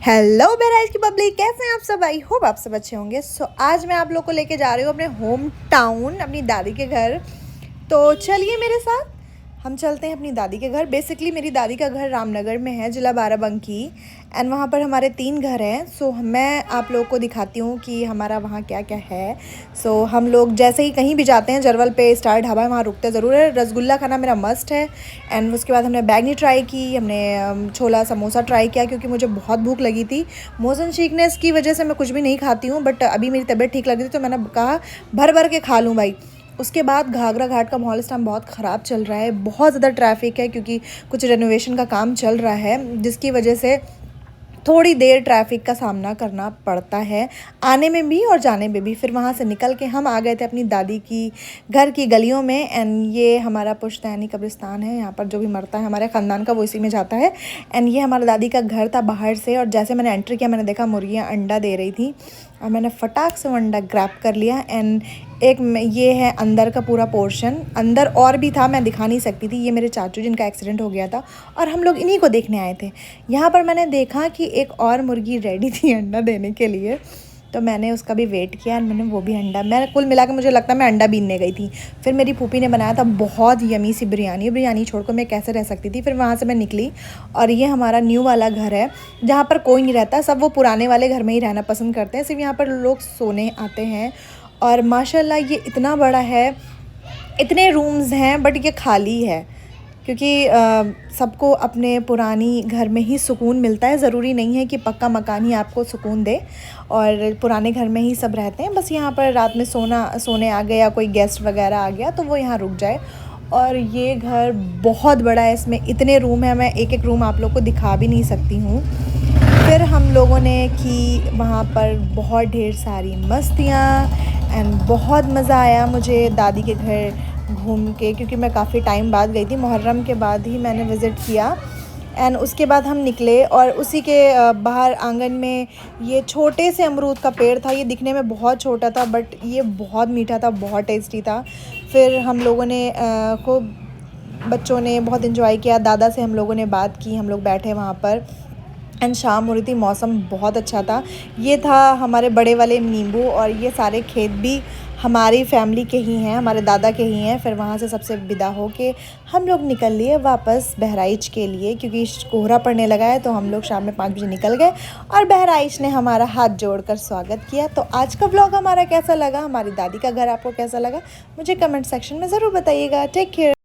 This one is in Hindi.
हेलो बहराइच की पब्लिक, कैसे हैं आप सब। आई होप आप सब अच्छे होंगे। आज मैं आप लोग को लेके जा रही हूँ अपने होम टाउन, अपनी दादी के घर। तो चलिए मेरे साथ हम चलते हैं अपनी दादी के घर। बेसिकली मेरी दादी का घर रामनगर में है, ज़िला बाराबंकी। एंड वहाँ पर हमारे 3 घर हैं। मैं आप लोग को दिखाती हूँ कि हमारा वहाँ क्या क्या है। हम लोग जैसे ही कहीं भी जाते हैं, जरवल पे स्टार ढाबा है, वहाँ रुकते ज़रूर है। रसगुल्ला खाना मेरा मस्ट है। एंड उसके बाद हमने बैगनी ट्राई की, हमने छोला समोसा ट्राई किया क्योंकि मुझे बहुत भूख लगी थी। मोशन सिकनेस की वजह से मैं कुछ भी नहीं खाती हूँ, बट अभी मेरी तबीयत ठीक लग रही थी तो मैंने कहा भर भर के खा लूँ भाई। उसके बाद घाघरा घाट का माहौल इस टाइम बहुत ख़राब चल रहा है, बहुत ज़्यादा ट्रैफिक है क्योंकि कुछ रेनोवेशन का काम चल रहा है, जिसकी वजह से थोड़ी देर ट्रैफिक का सामना करना पड़ता है, आने में भी और जाने में भी। फिर वहाँ से निकल के हम आ गए थे अपनी दादी की घर की गलियों में। एंड ये हमारा पुश्तैनी कब्रिस्तान है, यहाँ पर जो भी मरता है हमारे ख़ानदान का वो इसी में जाता है। एंड ये हमारा दादी का घर था बाहर से, और जैसे मैंने एंट्री किया मैंने देखा मुर्गियाँ अंडा दे रही थी और मैंने फटाक से वो अंडा ग्रैब कर लिया। एंड ये है अंदर का पूरा पोर्शन, अंदर और भी था, मैं दिखा नहीं सकती थी। ये मेरे चाचू जिनका एक्सीडेंट हो गया था और हम लोग इन्हीं को देखने आए थे। यहाँ पर मैंने देखा कि एक और मुर्गी रेडी थी अंडा देने के लिए, तो मैंने उसका भी वेट किया और मैंने वो भी अंडा, मैं कुल मिला के मुझे लगता है मैं अंडा बीनने गई थी। फिर मेरी फूफी ने बनाया था बहुत यमी सी बिरयानी छोड़कर मैं कैसे रह सकती थी। फिर वहाँ से मैं निकली और ये हमारा न्यू वाला घर है जहाँ पर कोई नहीं रहता, सब वो पुराने वाले घर में ही रहना पसंद करते हैं। सिर्फ यहाँ पर लोग सोने आते हैं। और माशाल्लाह ये इतना बड़ा है, इतने रूम्स हैं, बट ये खाली है क्योंकि सबको अपने पुरानी घर में ही सुकून मिलता है। ज़रूरी नहीं है कि पक्का मकान ही आपको सुकून दे, और पुराने घर में ही सब रहते हैं। बस यहाँ पर रात में सोने आ गए या कोई गेस्ट वगैरह आ गया तो वो यहाँ रुक जाए। और ये घर बहुत बड़ा है, इसमें इतने रूम हैं, मैं एक एक रूम आप लोग को दिखा भी नहीं सकती हूँ। फिर हम लोगों ने की वहाँ पर बहुत ढेर सारी मस्तियाँ एंड बहुत मज़ा आया मुझे दादी के घर घूम के, क्योंकि मैं काफ़ी टाइम बाद गई थी, मुहर्रम के बाद ही मैंने विज़िट किया। एंड उसके बाद हम निकले और उसी के बाहर आंगन में ये छोटे से अमरूद का पेड़ था। ये दिखने में बहुत छोटा था बट ये बहुत मीठा था, बहुत टेस्टी था। फिर हम लोगों ने खूब, बच्चों ने बहुत इन्जॉय किया। दादा से हम लोगों ने बात की, हम लोग बैठे वहाँ पर। एंड शाम हो रही थी, मौसम बहुत अच्छा था। ये था हमारे बड़े वाले नींबू, और ये सारे खेत भी हमारी फैमिली के ही हैं, हमारे दादा के ही हैं। फिर वहाँ से सबसे विदा हो के हम लोग निकल लिए वापस बहराइच के लिए, क्योंकि कोहरा पड़ने लगा है। तो हम लोग शाम में 5 बजे निकल गए और बहराइच ने हमारा हाथ जोड़कर स्वागत किया। तो आज का व्लॉग हमारा कैसा लगा, हमारी दादी का घर आपको कैसा लगा, मुझे कमेंट सेक्शन में ज़रूर बताइएगा। Take care.